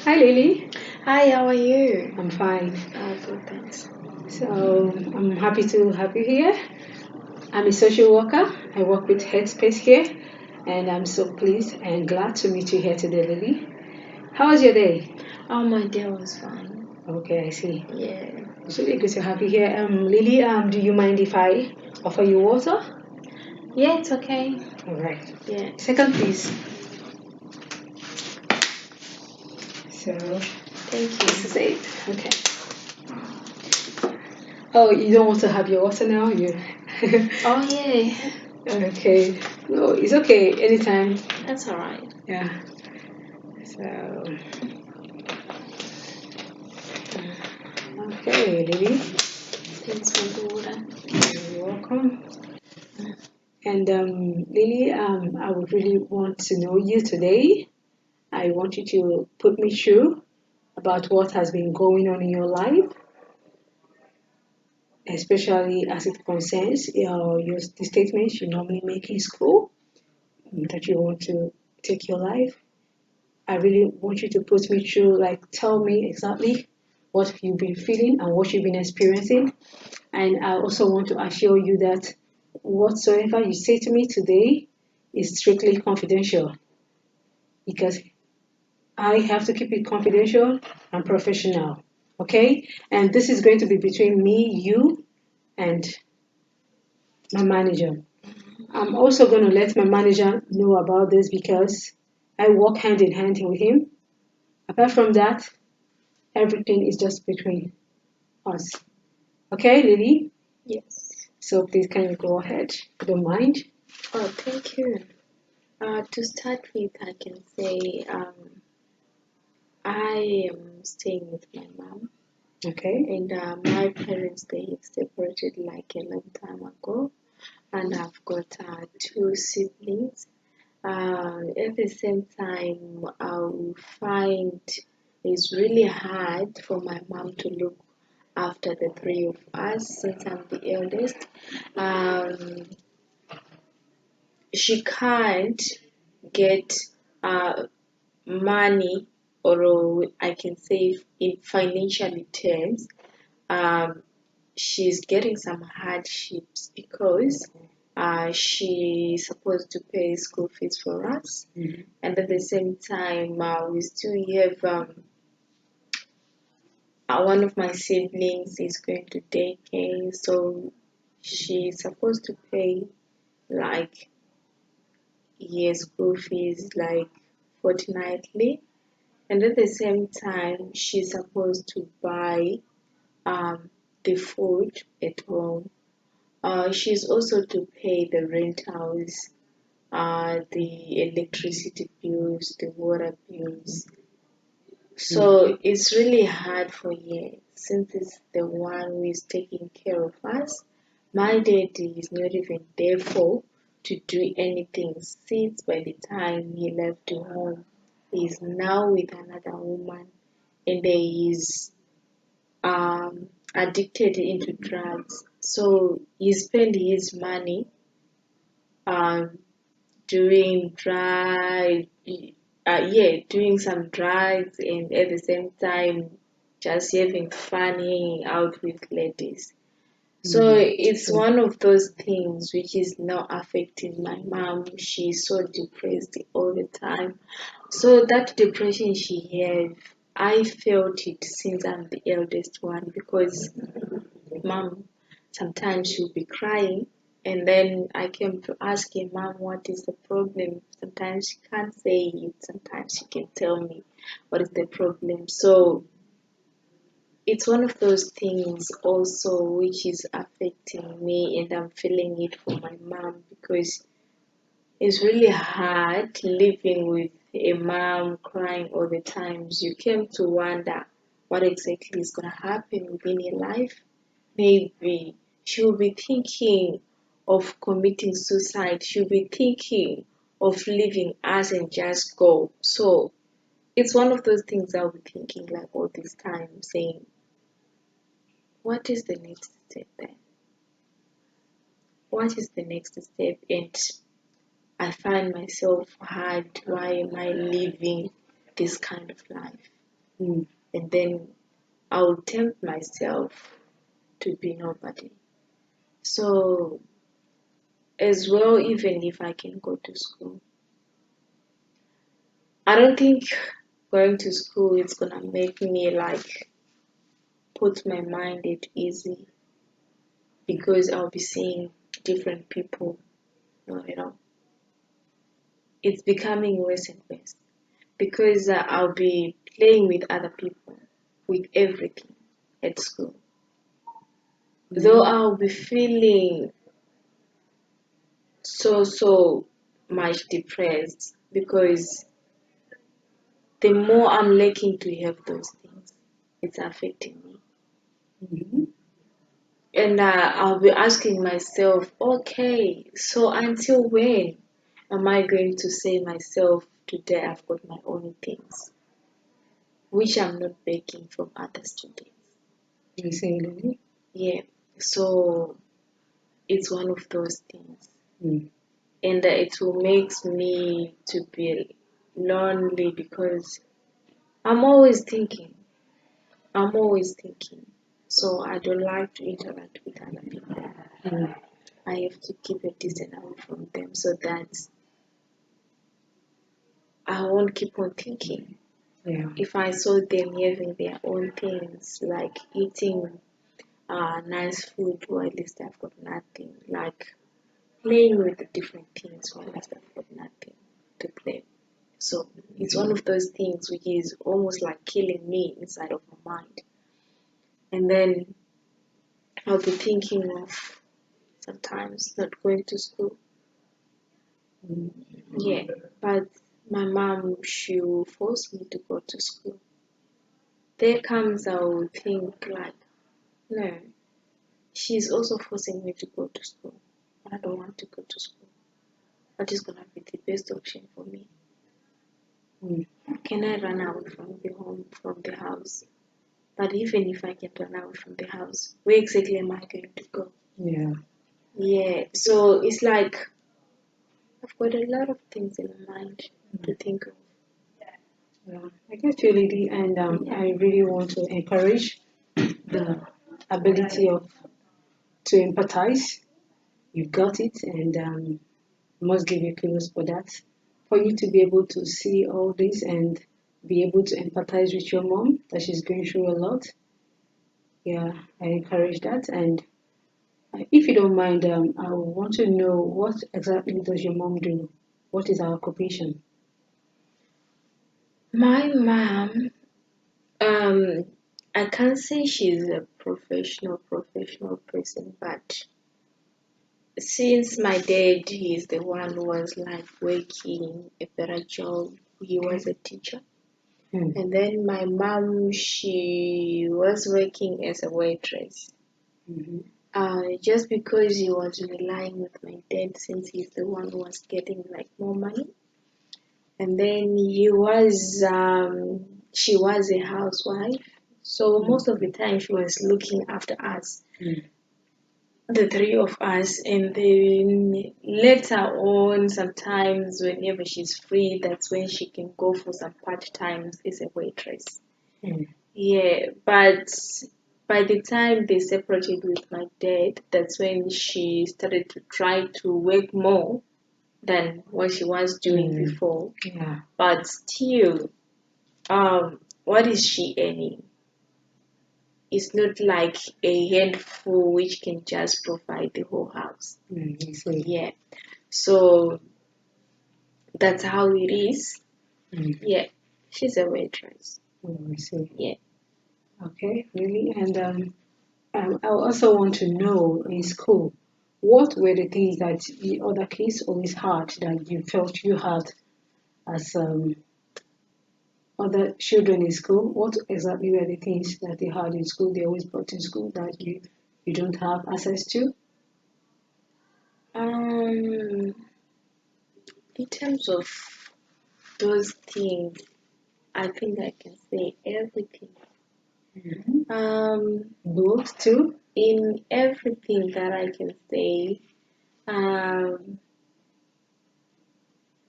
Hi Lily, Hi, how are you? I'm fine. Good, thanks. So I'm happy to have you here. I'm a social worker. I work with Headspace here, and I'm so pleased and glad to meet you here today, Lily. How was your day? Oh, my day was fine. Okay, I see. Yeah. It's really good to have you here. Lily, do you mind if I offer you water? Yeah, it's okay. All right. Yeah. Second, please. So Thank this you. is it. Okay. Oh, you don't want to have your water now? You. Oh, yeah. Okay. No, it's okay. Anytime. That's all right. Yeah. So, okay, Lily, Thanks for the water. you're welcome. And Lily, I would really want to know you today. I want you to put me through about what has been going on in your life, especially as it concerns the statements you normally make in school that you want to take your life. I really want you to put me through, like, tell me exactly what you've been feeling and what you've been experiencing. And I also want to assure you that whatsoever you say to me today is strictly confidential because I have to keep it confidential and professional. Okay? And this is going to be between me, you, and my manager. I'm also going to let my manager know about this because I work hand in hand with him. Apart from that, everything is just between us. Okay, Lily? Yes. So please can you go ahead, if you don't mind? Oh, thank you. To start with, I can say I am staying with my mom, Okay. and my parents they separated like a long time ago, and I've got two siblings. At the same time, I find it's really hard for my mom to look after the three of us since I'm the eldest. Um, she can't get uh, money, or I can say in financial terms, um, she's getting some hardships because she's supposed to pay school fees for us, and at the same time, we still have one of my siblings is going to daycare, so she's supposed to pay like year school fees like fortnightly, and at the same time, she's supposed to buy um, the food at home. She's also to pay the rent house, the electricity bills, the water bills. So it's really hard for you since it's the one who is taking care of us. My daddy is not even there for to do anything since by the time he left home, he's now with another woman, and he is addicted into drugs. So he spent his money um, doing doing some drugs, and at the same time just having fun hanging out with ladies. So it's one of those things which is now affecting my mom. She's so depressed all the time. So that depression she has, I felt it since I'm the eldest one because mom sometimes she'll be crying, and then I came to ask her, mom, what is the problem? Sometimes she can't say it, sometimes she can tell me what is the problem. So it's one of those things also which is affecting me, and I'm feeling it for my mom because it's really hard living with a mom crying all the times. You came to wonder what exactly is going to happen within your life. Maybe she'll be thinking of committing suicide. She'll be thinking of leaving us and just go. So it's one of those things I'll be thinking like all this time, saying, what is the next step then? What is the next step? And I find myself hard. Why am I living this kind of life? Mm. and then I will tempt myself to be nobody. So, as well, even if I can go to school, I don't think going to school is gonna make me like put my mind at ease because I'll be seeing different people. You know, it's becoming worse and worse because I'll be playing with other people, with everything at school. Though Mm. I'll be feeling so much depressed because the more I'm lacking to have those things, it's affecting me. Mhm. And I'll be asking myself, okay, so until when am I going to say myself, today I've got my own things, which I'm not begging from other students? You say, Lily? Yeah, so it's one of those things. Mm. And it will make me to be lonely because I'm always thinking, I'm always thinking. So I don't like to interact with other people. Mm. I have to keep a distance away from them so that I won't keep on thinking. Yeah. If I saw them having their own things, like eating nice food, while at least I've got nothing, like playing with the different things, while at least I've got nothing to play. So it's one of those things which is almost like killing me inside of my mind. And then I'll be thinking of sometimes not going to school. Mm. Yeah, but my mom, she will force me to go to school. There comes I will think like, no, she's also forcing me to go to school. But I don't want to go to school. What is gonna be the best option for me? Mm. Can I run away from the home, from the house? But even if I can run away from the house, where exactly am I going to go? Yeah. Yeah, so it's like I've got a lot of things in my mind to think of. Yeah. I get you, Lily, and Yeah. I really want to encourage the ability of to empathize. You got it, and must give you kudos for that. For you to be able to see all this and be able to empathize with your mom that she's going through a lot. Yeah, I encourage that. And if you don't mind, I want to know what exactly does your mom do? What is her occupation? My mom, um, I can't say she's a professional person, but since my dad is the one who was like working a better job, he was a teacher. Hmm. And then my mom, she was working as a waitress. Mhm. Just because he was relying with my dad since he's the one who was getting like more money. And then she was a housewife. So most of the time she was looking after us, Mm. the three of us. And then later on, sometimes whenever she's free, that's when she can go for some part times as a waitress. Mm. Yeah, but by the time they separated with my dad, that's when she started to try to work more than what she was doing Mm. before. Yeah. But still, what is she earning? It's not like a handful which can just provide the whole house. Mm. I see. Yeah, so that's how it is. Mm. Yeah, she's a waitress. Mm. I see. Yeah. Okay, really. And I also want to know in school, what were the things that the other kids always had that you felt you had as other children in school? What exactly were the things that they had in school, they always brought in school that you don't have access to? Um, in terms of those things, I think I can say everything. Mhm. Um, Books too? in everything that I can say, um,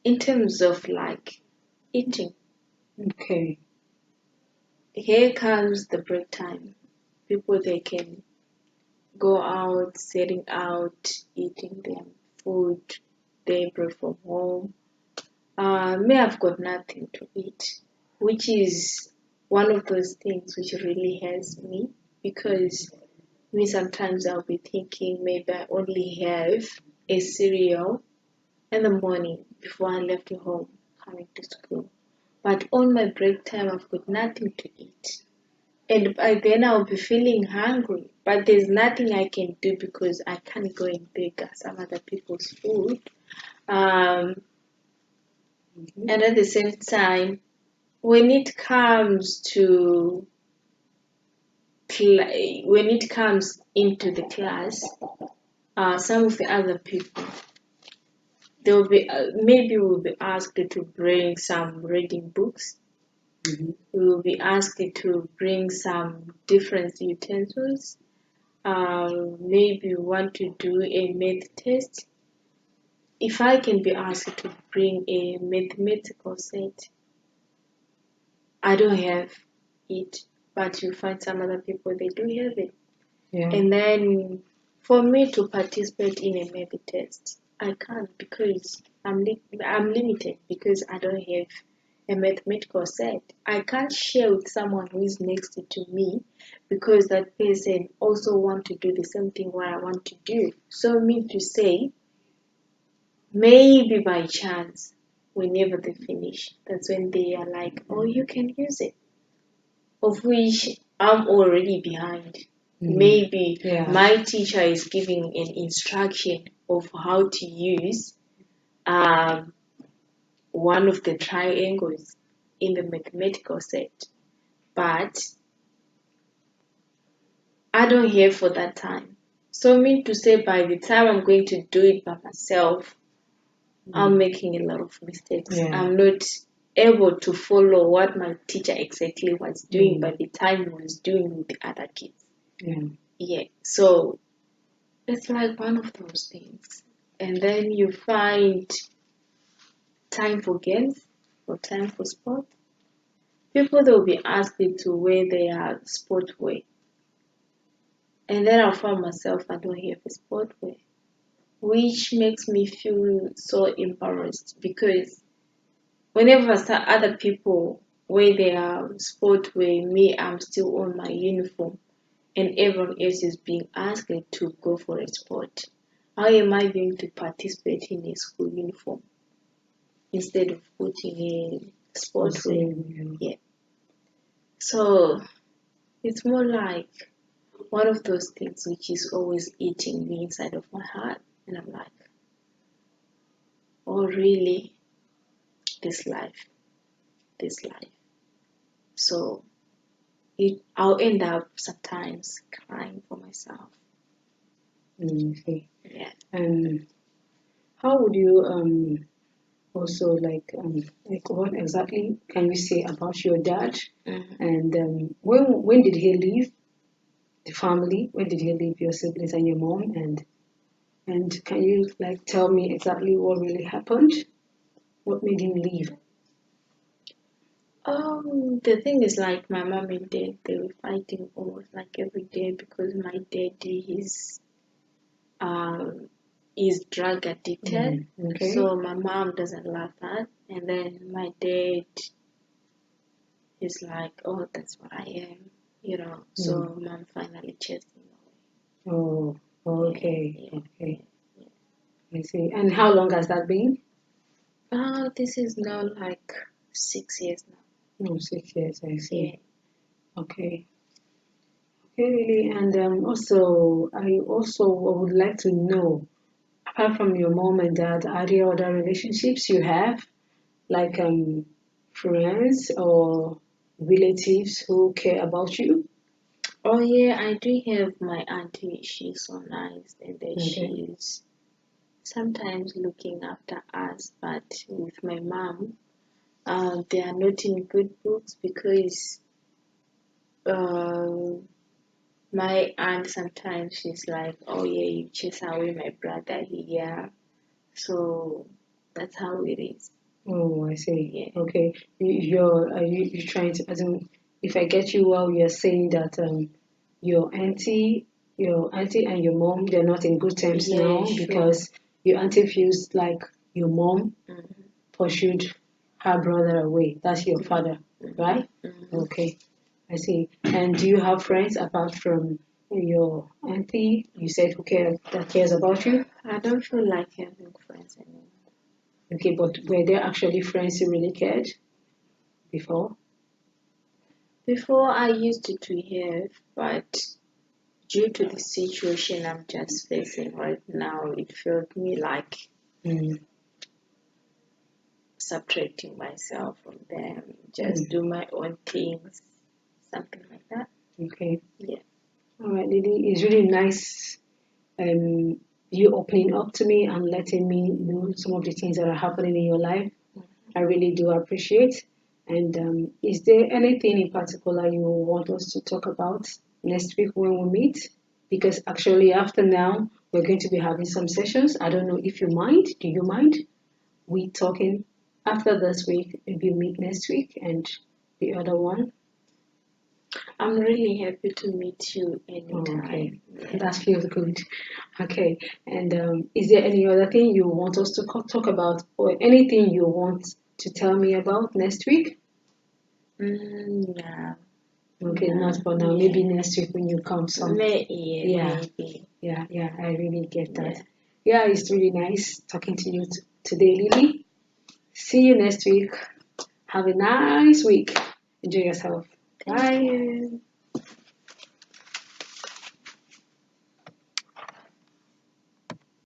in terms of like eating, Okay. here comes the break time. People, they can go out, setting out, eating their food, they brought from home. Me, I've got nothing to eat, which is one of those things which really hurts me because me sometimes I'll be thinking maybe I only have a cereal in the morning before I left home coming to school. But on my break time, I've got nothing to eat. And by then I'll be feeling hungry, but there's nothing I can do because I can't go and beg some other people's food. Um, and at the same time, when it comes to when it comes into the class, some of the other people they'll be maybe we'll be asked to bring some reading books. We will be asked to bring some different utensils. Maybe we want to do a math test. If I can be asked to bring a mathematical set, I don't have it, but you find some other people they do have it. Yeah. And then for me to participate in a math test, I can't because I'm limited because I don't have a mathematical set. I can't share with someone who is next to me because that person also want to do the same thing what I want to do. So mean to say, maybe by chance, whenever they finish, that's when they are like, oh, you can use it. Of which I'm already behind. Maybe Yeah. my teacher is giving an instruction of how to use one of the triangles in the mathematical set, but I don't have for that time. So mean to say by the time I'm going to do it by myself, I'm making a lot of mistakes. Yeah. I'm not able to follow what my teacher exactly was doing by the time he was doing with the other kids. Yeah. So it's like one of those things. And then you find time for games or time for sport. People they'll be asked to wear their sport wear. And then I found myself I don't have a sport wear. Which makes me feel so embarrassed because whenever other people wear their sport wear, me I'm still on my uniform and everyone else is being asked to go for a sport. How am I going to participate in a school uniform instead of putting a sport wear? Yeah. So it's more like one of those things which is always eating me inside of my heart, and I'm like, oh really, this life. So I'll end up sometimes crying for myself. Okay. Yeah. How would you also like what exactly can you say about your dad? And when did he leave the family? When did he leave your siblings and your mom? And can you like tell me exactly what really happened? What made him leave? The thing is like my mom and dad, they were fighting almost like every day because my dad is drug addicted. Okay. So my mom doesn't love that. And then my dad is like, oh, that's what I am, So mom finally chased him away. Oh, okay. Okay. I see. And how long has that been? This is now like 6 years now. Oh, 6 years, I see. Yeah. Okay. Okay, really. And I also would like to know, apart from your mom and dad, are there other relationships you have, like friends or relatives who care about you? Oh yeah, I do have my auntie. She's so nice, and then Okay. she's sometimes looking after us. But with my mom, they are not in good books because my aunt sometimes she's like, "Oh yeah, you chase away my brother here," so that's how it is. Oh, I see. Yeah. Okay. You're trying to, as in, if I get you well, you're saying that your auntie, and your mom, they're not in good terms Yeah, now sure. because your auntie feels like your mom Mhm. pursued her brother away. That's your father, right? Mhm. Okay, I see. And do you have friends apart from your auntie? You said that cares about you. I don't feel like having friends anymore. Okay, but were there actually friends who really cared before? Before I used to have, but due to the situation I'm just facing right now, it felt me like Mm. subtracting myself from them, just do my own things, something like that. Okay. Yeah. All right, Lily. It's really nice you opening up to me and letting me know some of the things that are happening in your life. I really do appreciate. And is there anything in particular you want us to talk about next week when we meet? Because actually, after now, we're going to be having some sessions. I don't know if you mind. Do you mind? We talking after this week, maybe meet next week and the other one. I'm really happy to meet you Okay, anytime. Yeah. that feels good. Okay, and is there any other thing you want us to talk about, or anything you want to tell me about next week? No. Okay, No. not for now. Yeah. Maybe next week when you come. Some. Yeah, Maybe. yeah. I really get that. Yeah. Yeah, it's really nice talking to you today, Lily. See you next week. Have a nice week. Enjoy yourself. Thank Bye. you.